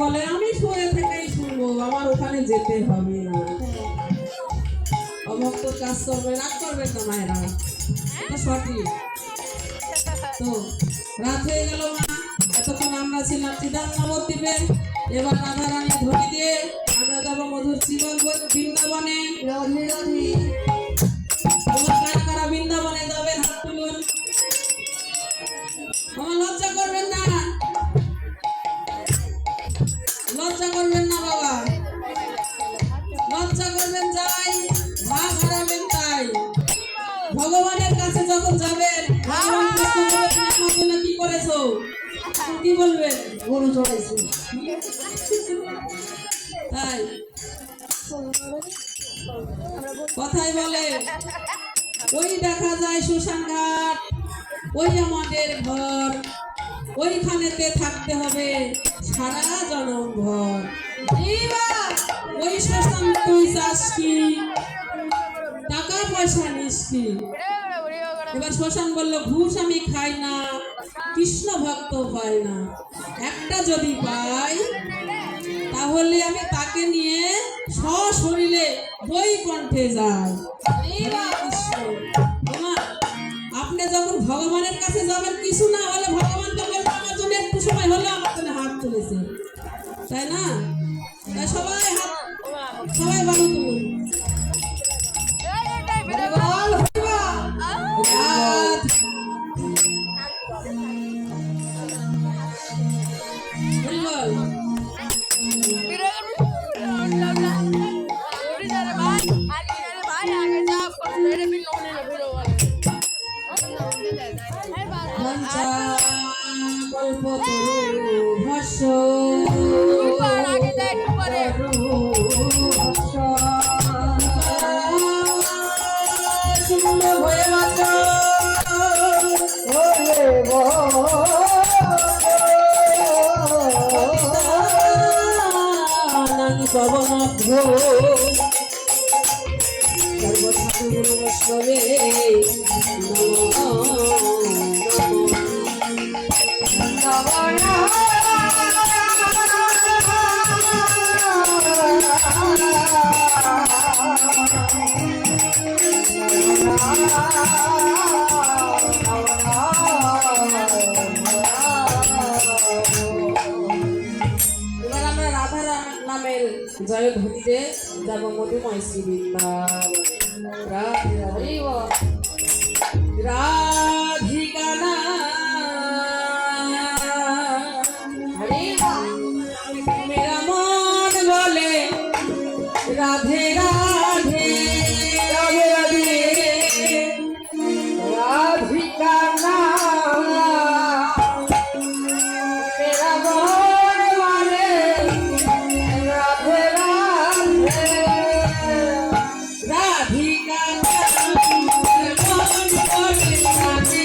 বলে আমি শুয়ে থেকেই শুনবো, আমার ওখানে যেতে হবে না। অভক্তর কাজ করবে, রাগ করবে না মায়েরা, এটা সঠিক। তো রাত হয়ে গেল মা, এতক্ষণ আমরা ছিলাম চিদান নবদ্বীপে, এবার রাধা রানী ধরি দিয়ে আমরা যাবো মধুর জীবন বৃন্দাবনে। রধি রধি তোমার কারা কারা বৃন্দাবনে যাবেন হাত তুলুন। আমার লজ্জা করবেন না, লজ্জা করবেন না বাবা, লজ্জা করবেন যাই, ভাগ হারাবেন তাই। ভগবানের কাছে যখন যাবেন, ভগবান প্রশ্ন করবেন আমার জন্য কি করেছো, কি বলবেন? গরু চড়াইছি। তাই কথাই বলে, ওই দেখা যায় শ্মশান ঘাট, ওই আমাদের ঘর, ওইখানেতে থাকতে হবে সারা জনম ভর। এইবার ওই শ্মশান তুই চাস কি, টাকা পয়সা নিস কি? এবার শ্মশান বলল, ঘুষ আমি খাই না, কৃষ্ণ ভক্ত পাই না, একটা যদি পাই তাহলে আমি তাকে নিয়ে সশরীরে বৈকুণ্ঠে যাই। এইবার কৃষ্ণ ওমা, আপনি যখন ভগবানের কাছে যাবেন, কিছু না হলে ভগবান তো বলবে আমার জন্য একটু সময় হলে আমার জন্য হাত তুলেছে, তাই না? তাই সবাই হাত, সবাই বাড়ি তুলুন। বল, হরিবা, রাধ, হরি বল। পঞ্চা কল্পতরু ভস্য শূন্য হয়ে মাত্র পবনভ্য সর্বঠাকুর বৈষ্ণবে এবার আমরা রাধা নামের জয় ধ্বনিতে যাব মধুময় শ্রী বৃন্দাবন। রাধে রাধে রাধিকা না মেরা মন বলে রাধে রাধে রাধে রাধে রাধিকা না মেরা মন বলে রাধে রাধে রাধিকা না মন বলে রাধে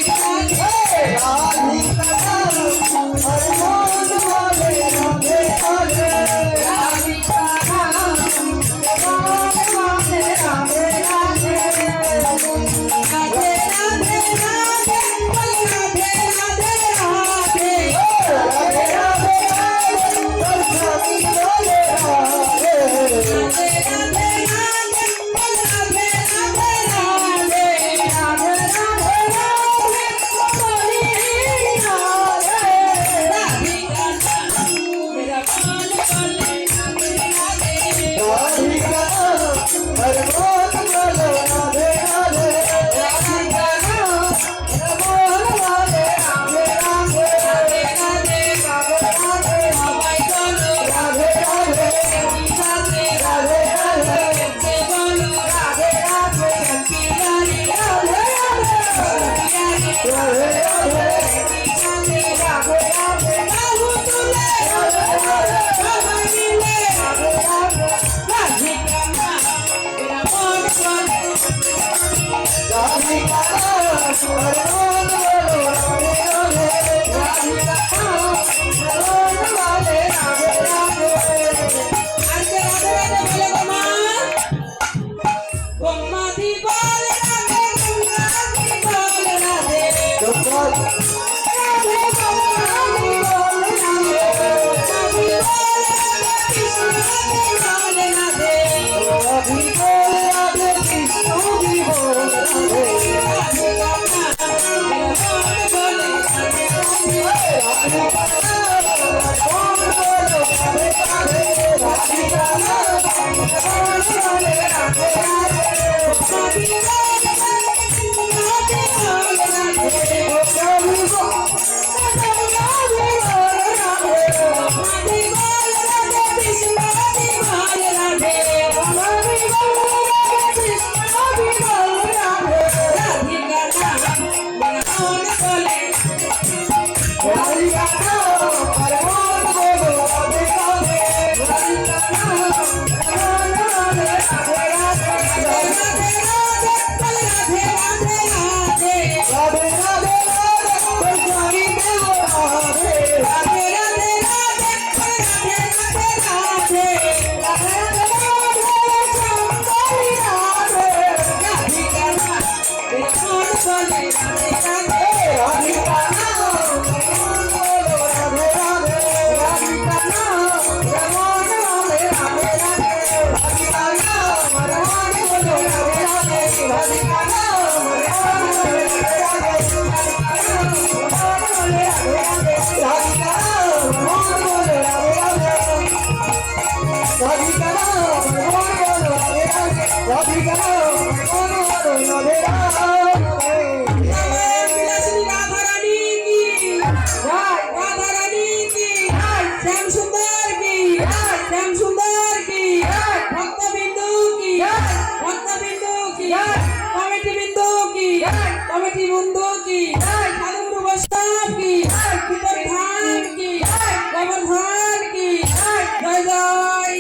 জয় জয়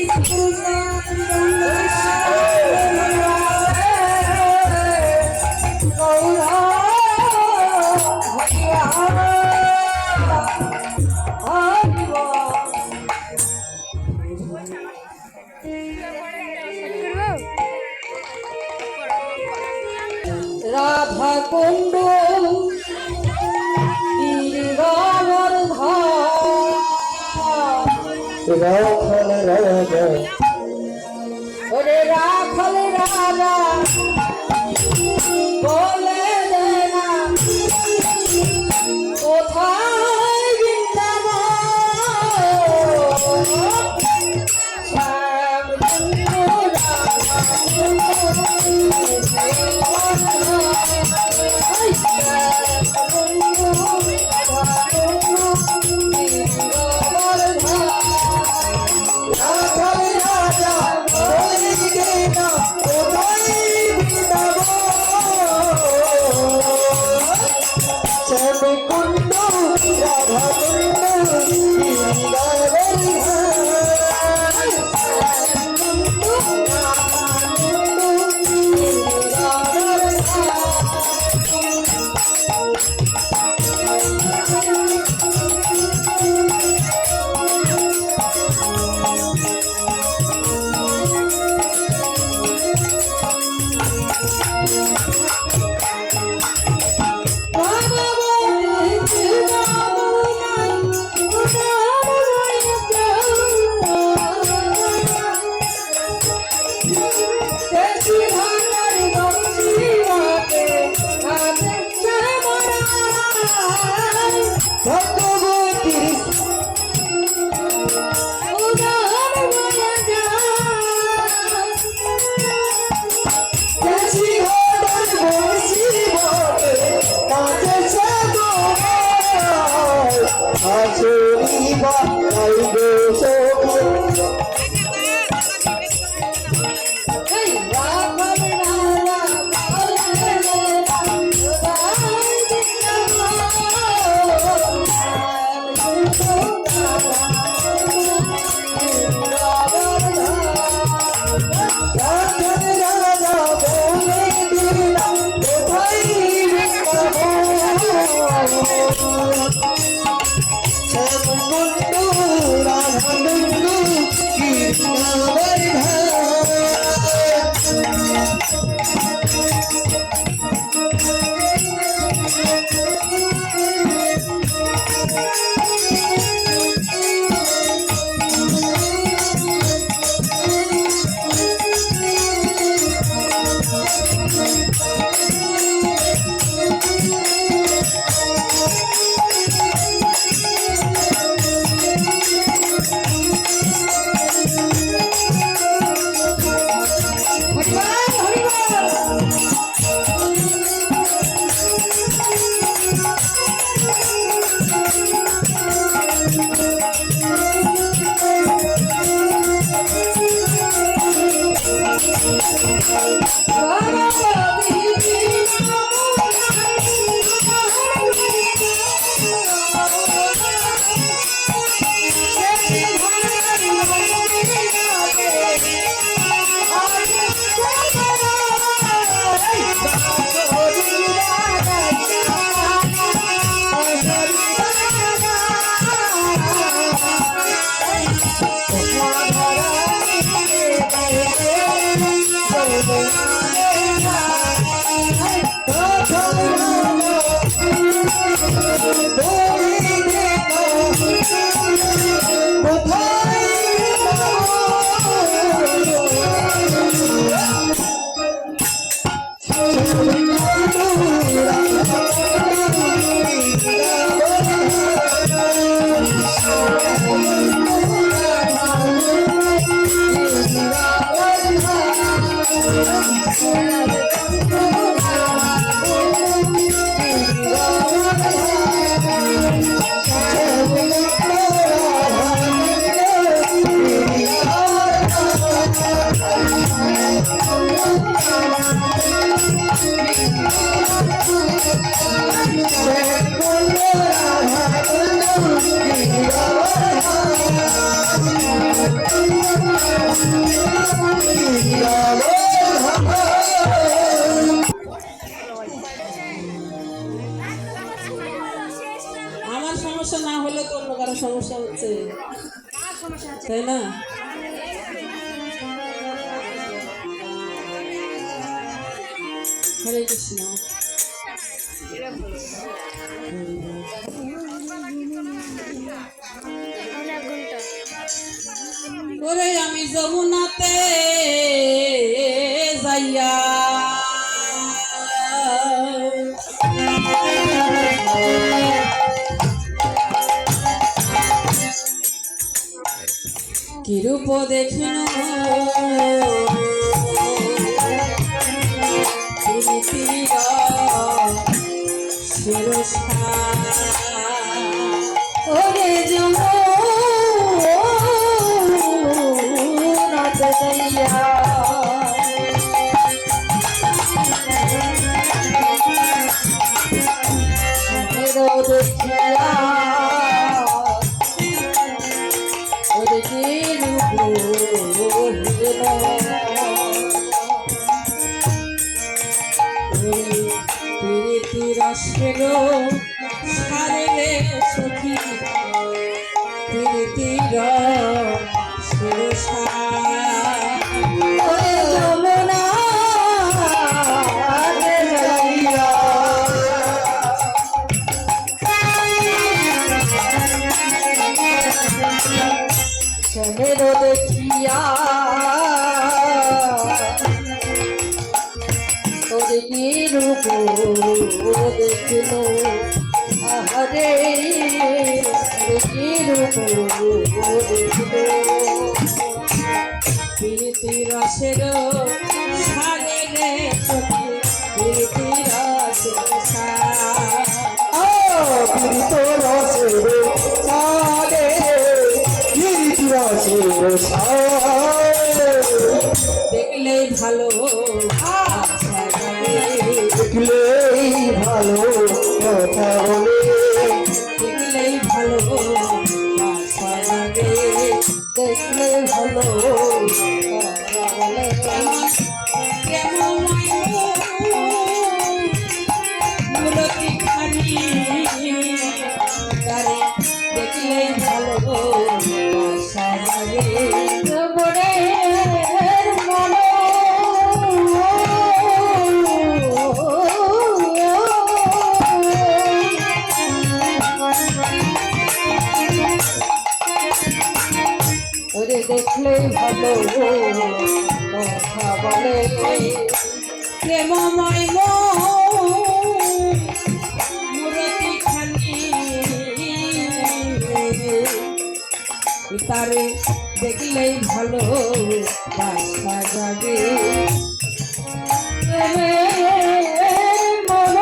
রাধা কুণ্ড রাখাল রাজা ওরে রাখাল রাজা বলে দে না কোথায় Thank you. আমার সমস্যা না হলে তো অন্য কারো সমস্যা হচ্ছে, তাই না? হরে কৃষ্ণ। ওরে আমি যমুনাতে যাইয়া কিরূপ দেখিন ওরে যমুনাতে যাইয়া দেখিয়া ওরে রসের সারে রে সখী প্রীতির ওরে যমুনাতে যাইয়া চলের দেখিয়া ওরে কি রূপ দেখিল আহারে কি রূপ দেখিল প্রীতি রসের সারে রে সখী প্রীতি রসের দেখলেই ভালো দেখলেই ভালো কথা বলে, দেখলেই ভালো আশা লাগে, দেখলে ভালো কেমন মূরতি খানি তারে দেখলেই ভালো আশা লাগে। বড়ে মন ওরে দেখলে ভালো কথা বলে প্রেমময় মূরতি খানি তারে দেখলেই ভালো বাসা জাগে। মন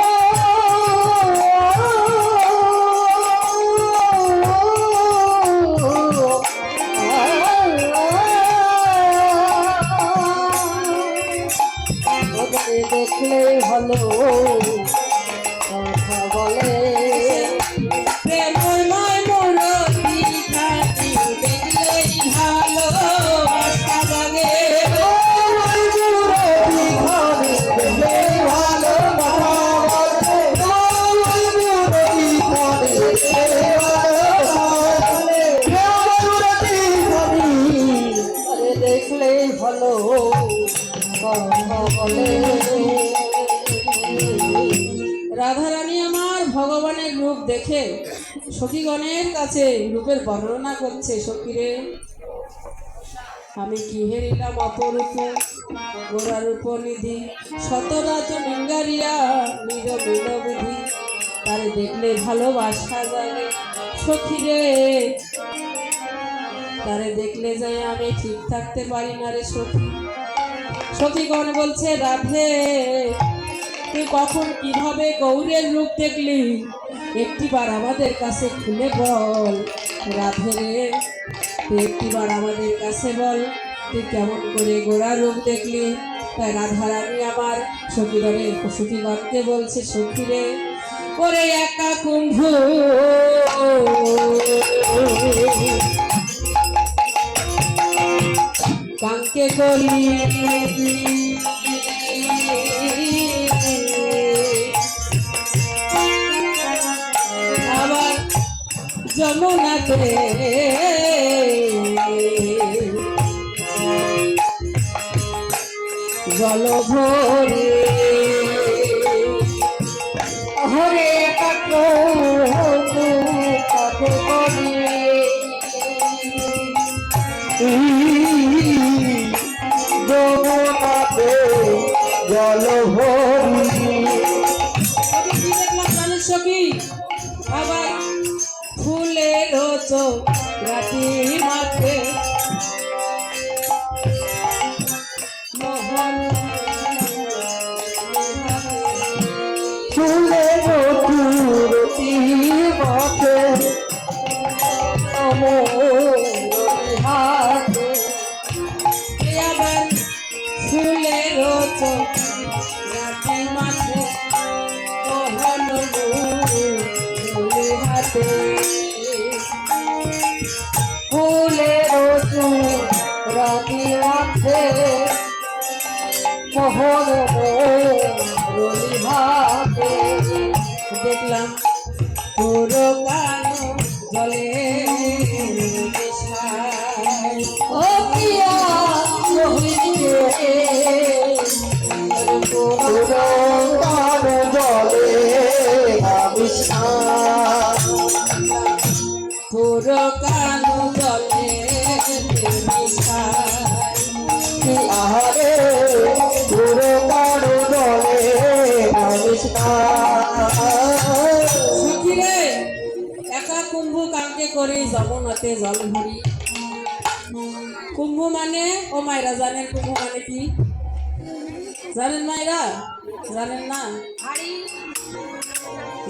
দেখলে ভালো কথা বলে প্রেমময় মূরতি খানি দেখলেই ভালো বাসা জাগে। দেখলে ভালো কথা বলে রাধারানী আমার ভগবানের রূপ দেখে সখীগণের কাছে রূপের বর্ণনা করছে। সখীরে আমি কি হেরিলাম অপরূপ গোরারূপ নিধি শতরাত মিঙ্গারিয়া নিজ বিধি তারে দেখলে ভালোবাসা জাগে। সখীরে তারে দেখলে যাই আমি ঠিক থাকতে পারি না রে সখী। সখীগণ বলছে রাধে তুই কখন কিভাবে গৌরের রূপ দেখলি একটিবার আমাদের কাছে খুলে বল। রাধে রে তুই একটিবার আমাদের কাছে বল তুই কেমন করে গোরা রূপ দেখলি। তাই রাধারানী আমার সখীগণকে বলছে সখী রে ওরে একা কুম্ভ কাকে করি আবার যমুনাতে জল ভরে হরে কাকু কাকে করি যমুনাতে জল ভরি আমি কি দেখলাম জানিস কি আবার ফুলের রাতি মাঠে মোহন ফুলের তুরতি মাঠে হাতে আবার ফুলের রাতি মাঠে মোহন হাতে ফুলের রাতি মাঠে মোহন রলি হাতে দেখলাম পুরো কালো জলে মিশায়। ও পিয়া মোহিতে পুরঙ্গার জলে আবিষ্কার পুরো কালো জলে মিশায়। আহারে পুরঙ্গার জলে আবিষ্কার সখী রে, একা কুম্ভ কাকে করি যমুনাতে জল ভরি। কুম্ভ মানে ও মায়েরা জানেন কুম্ভ মানে কি? জানেন মায়েরা? জানেন না?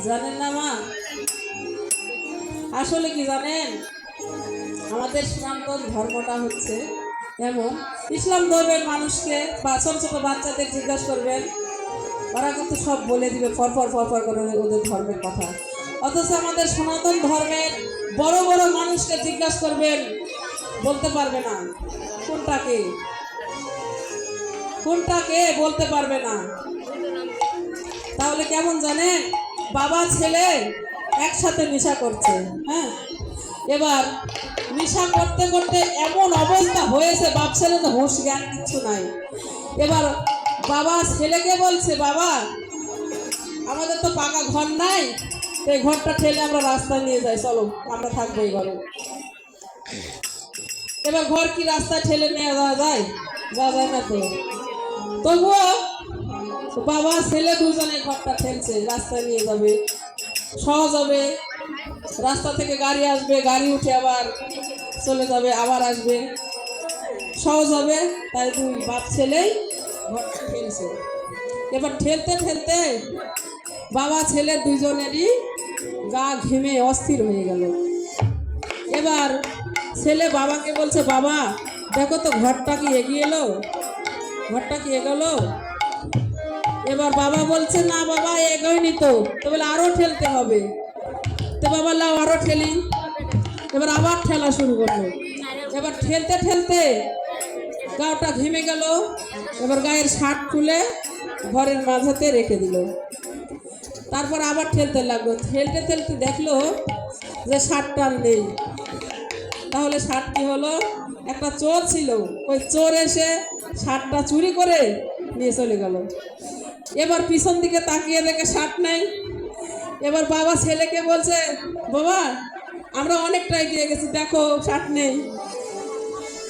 জানেন না মা? আসলে কি জানেন, আমাদের সনাতন ধর্মটা হচ্ছে এমন, ইসলাম ধর্মের মানুষকে বা ছোট ছোট বাচ্চাদের জিজ্ঞাসা করবেন, ওরা কিন্তু সব বলে দিবে ফরফর ফরফর করে ওদের ধর্মের কথা। অথচ আমাদের সনাতন ধর্মের বড় বড় মানুষকে জিজ্ঞাসা করবেন, বলতে পারবে না কোনটাকে কোনটাকে বলতে পারবে না। তাহলে কেমন জানেন, বাবা ছেলে একসাথে নেশা করছে, হ্যাঁ, এবার নেশা করতে করতে এমন অবস্থা হয়েছে, বাপ ছেলে তো হুঁশ জ্ঞান কিছু নাই। এবার বাবা ছেলেকে বলছে, বাবা আমাদের তো পাকা ঘর নাই, এই ঘরটা ঠেলে আমরা রাস্তায় নিয়ে যাই, চলো আমরা থাকবো এই ঘরে। এবার ঘর কি রাস্তায় ঠেলে নিয়ে যাওয়া যায়? যাওয়া যায় না তো। তবুও বাবা ছেলে দুজনে ঘরটা ঠেলছে, রাস্তায় নিয়ে যাবে, সহজ হবে। রাস্তা থেকে গাড়ি আসবে, গাড়ি উঠে আবার চলে যাবে, আবার আসবে, সহজ হবে। তাই দুই বাপ ছেলেই ঘরটা ঠেলছে। এবার ঠেলতে ঠেলতে বাবা ছেলে দুজনেরই গা ঘেমে অস্থির হয়ে গেল। এবার ছেলে বাবাকে বলছে, বাবা দেখো তো ঘরটা কি এগিয়ে এলো, ঘরটা কি এগোলো? এবার বাবা বলছে, না বাবা এগোয়নি তো। তো বলে আরো ঠেলতে হবে। তো বাবা লাও আরো ঠেলি। এবার আবার ঠেলা শুরু করলো। এবার ঠেলতে ঠেলতে গাটা ঘেমে গেল। এবার গায়ের শার্ট খুলে ঘরের মাঝাতে রেখে দিল। তারপর আবার ঠেলতে লাগলো। ঠেলতে ঠেলতে দেখলো যে শার্টটা নেই। তাহলে শার্ট কি হলো? একটা চোর ছিল, ওই চোর এসে শার্টটা চুরি করে নিয়ে চলে গেল। এবার পিছন দিকে তাকিয়ে দেখে শার্ট নেই। এবার বাবা ছেলেকে বলছে, বাবা আমরা অনেকটা এগিয়ে গেছি, দেখো শার্ট নেই,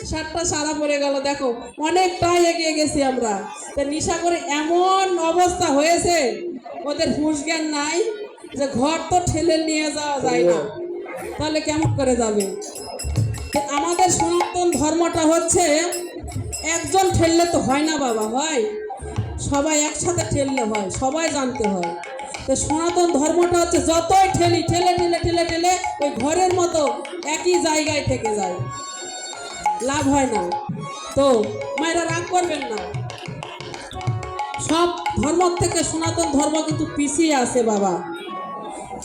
শার্টটা সারা পড়ে গেল, দেখো অনেকটাই এগিয়ে গেছি আমরা। তো নেশা করে এমন অবস্থা হয়েছে, ওদের হুঁশ জ্ঞান নাই যে ঘর তো ঠেলে নিয়ে যাওয়া যায় না, তাহলে কেমন করে যাবে? আমাদের সনাতন ধর্মটা হচ্ছে একজন ঠেললে তো হয় না বাবা, হয় সবাই একসাথে ঠেললে হয়, সবাই জানতে হয়। তো সনাতন ধর্মটা হচ্ছে যতই ঠেলি ঠেলে ঠেলে ঠেলে ঠেলে ওই ঘরের মতো একই জায়গায় থেকে যায়, লাভ হয় না। তো মায়েরা রাগ করবেন না, সব ধর্ম থেকে সনাতন ধর্ম কিন্তু পিছিয়ে আছে বাবা।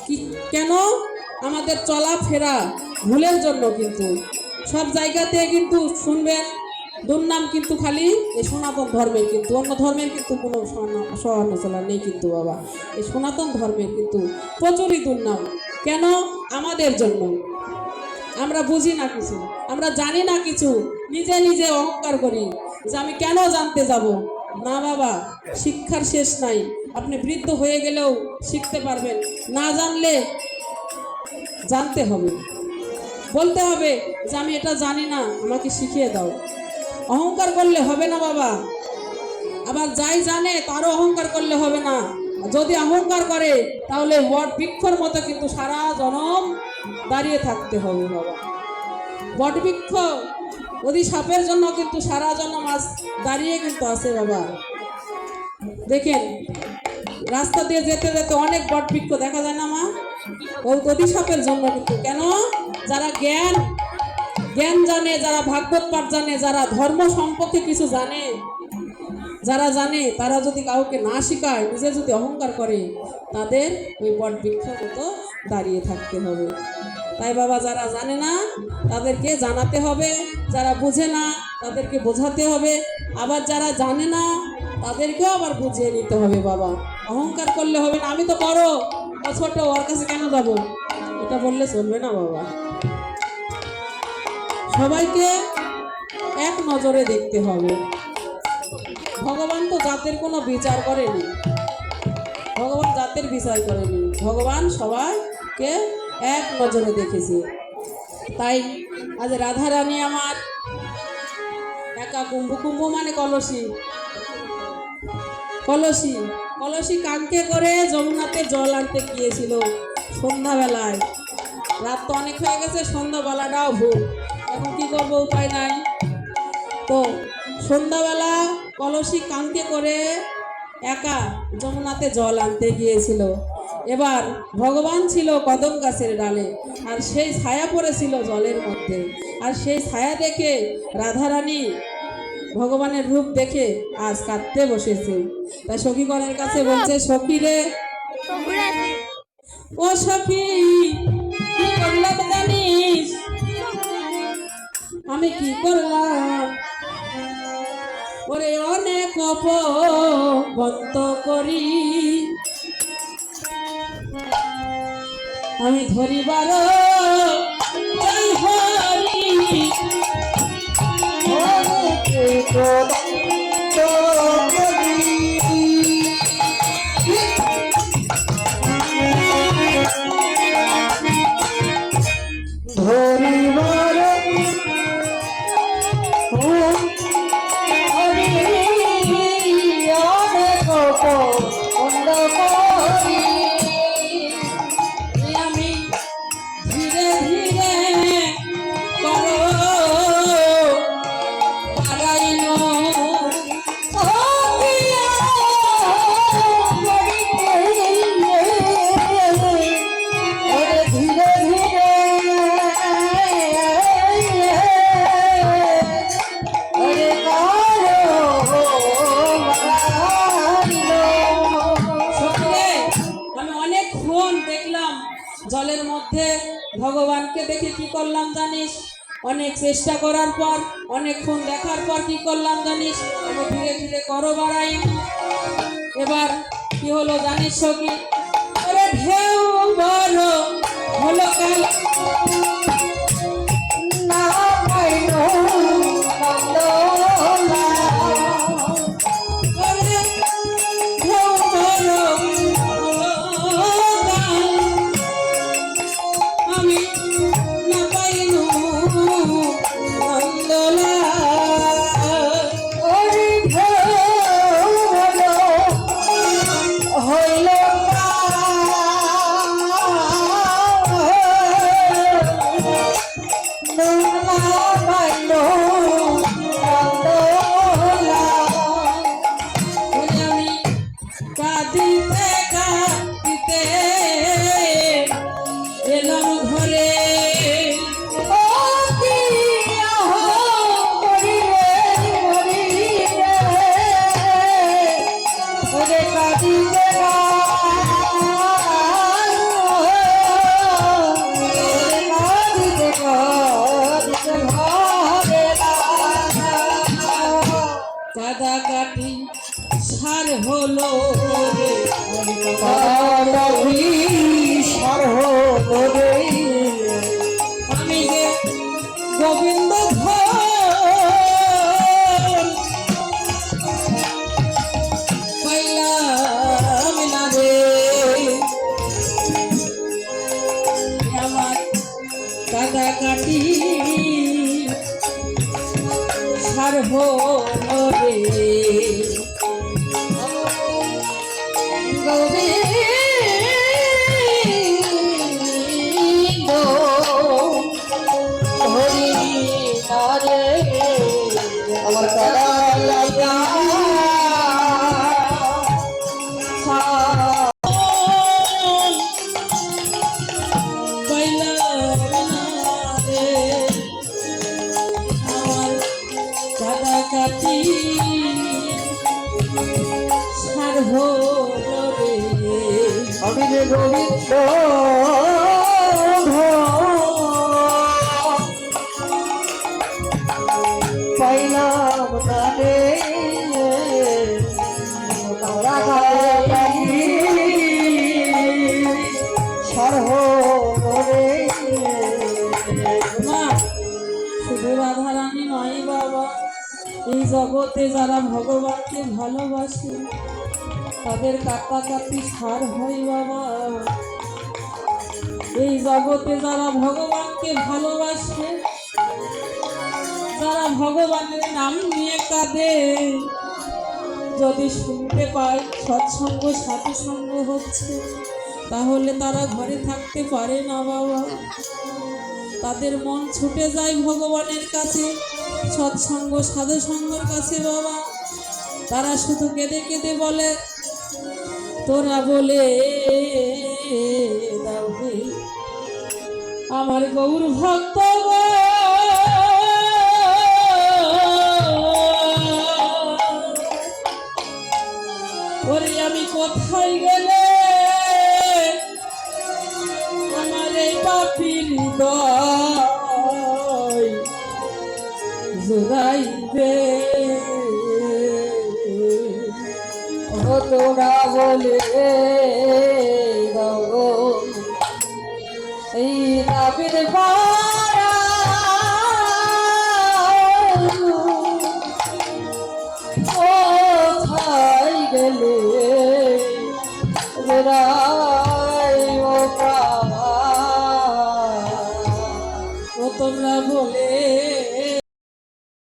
কি কেন? আমাদের চলাফেরা ভুলের জন্য। কিন্তু সব জায়গাতে কিন্তু শুনবেন দুর্নাম কিন্তু খালি এই সনাতন ধর্মের, কিন্তু অন্য ধর্মের কিন্তু কোনো সহানুচলা নেই কিন্তু বাবা। এই সনাতন ধর্মের কিন্তু প্রচুরই দুর্নাম। কেন? আমাদের জন্য। আমরা বুঝি না কিছু, আমরা জানি না কিছু, নিজে নিজে অহংকার করি যে আমি কেন জানতে যাব। না বাবা, শিক্ষার শেষ নাই। আপনি বৃদ্ধ হয়ে গেলেও শিখতে পারবেন। না জানলে জানতে হবে, বলতে হবে যে আমি এটা জানি না, আমাকে শিখিয়ে দাও। অহংকার করলে হবে না বাবা। আবার যাই জানে তারও অহংকার করলে হবে না। যদি অহংকার করে তাহলে বট বৃক্ষর মতো কিন্তু সারা জনম দাঁড়িয়ে থাকতে হবে বাবা। বট বৃক্ষ অভিশাপের জন্য কিন্তু সারা জনম আজ দাঁড়িয়ে কিন্তু আছে বাবা। দেখেন রাস্তা দিয়ে যেতে যেতে অনেক বট বৃক্ষ দেখা যায় না মা? ওই অভিশাপের জন্য কিন্তু। কেন? যারা জ্ঞান জানে, যারা ভাগবত পাঠ জানে, যারা ধর্ম সম্পর্কে কিছু জানে, যারা জানে তারা যদি কাউকে না শিখায়, নিজে যদি অহংকার করে, তাদের ওই বট বৃক্ষের মতো দাঁড়িয়ে থাকতে হবে। তাই বাবা, যারা জানে না তাদেরকে জানাতে হবে, যারা বুঝে না তাদেরকে বোঝাতে হবে, আবার যারা জানে না তাদেরকেও আবার বুঝিয়ে নিতে হবে বাবা। অহংকার করলে হবে না, আমি তো বড় বা ছোট, ওর কাছে কেন যাবো, এটা বললে চলবে না বাবা। সবাইকে এক নজরে দেখতে হবে। ভগবান তো জাতের কোনো বিচার করেনি, ভগবান জাতের বিচার করেনি, ভগবান সবাইকে এক নজরে দেখেছে। তাই আজ রাধা রানী আমার একা কুম্ভ, কুম্ভ মানে কলসি, কলসি কলসি কাঁধে করে যমুনাতে জল আনতে গিয়েছিল সন্ধ্যাবেলায়। রাত তো অনেক হয়ে গেছে, সন্ধ্যাবেলাটাও ভুল, এখন কি করবো, উপায় নাই। তো সন্ধ্যাবেলা কলসি কাঁধে করে একা যমুনাতে জল আনতে গিয়েছিল। এবার ভগবান ছিল কদম গাছের ডালে, আর সেই ছায়া পড়েছিল জলের মধ্যে। আর সেই ছায়া দেখে রাধারানী ভগবানের রূপ দেখে আজ কাঁদতে বসেছে। তাই সখীগণের কাছে বলছে, সখী রে ও সখী, কি করলাম জানিস? আমি কি করলাম? ওরে অনেক অপবন্ত করি আমি ধরিবার জয় হরি। আমি ধীরে ধীরে করো পারাইন ধীরে ধীরে জলের মধ্যে ভগবানকে দেখে কি করলাম জানিস? অনেক চেষ্টা করার পর, অনেকক্ষণ দেখার পর কি করলাম জানিস? আমি ধীরে ধীরে করো বাড়াই। এবার কি হলো জানিস সখী? আরে ঢেউ বড় হলো কাল না পাইল নন্দলা। আরে ঢেউ বড় হলো কাল, আমি না পাইলু নন্দলা। ওরে হইল সার হলো রে। বিষার হলো রে। আমি যে গোবিন্দ ঘর পাইলাম না রে। আমার কাটা কাটি সার হলো রে। গোবিন্দ হরি নারে আমার কালা লাগা পাইলাম না রে। আমার কাটা কাটি সার হলো রে। আমি যে গোবিন্দ পাইলাম না রে। সর্ব রে। মা, শুধু রাধারানী নয় বাবা, এই জগতে যারা ভগবানকে ভালোবাসে তাদের কাটাকাটি সার হয় বাবা। এই জগতে যারা ভগবানকে ভালোবাসে, যারা ভগবানের নাম নিয়ে কাঁদে, যদি শুনতে পায় সৎসঙ্গ সাধুসঙ্গ হচ্ছে, তাহলে তারা ঘরে থাকতে পারে না বাবা। তাদের মন ছুটে যায় ভগবানের কাছে, সৎসঙ্গ সাধুসঙ্গের কাছে বাবা। তারা শুধু কেঁদে কেঁদে বলে, তোরা বলে দাও রে আমার গৌর ভক্ত গো। ওরে আমি কোথায় গেলে আমার এই পাপির হৃদয় জোড়াইবে। ও তোরা বলে দাও এই নাবির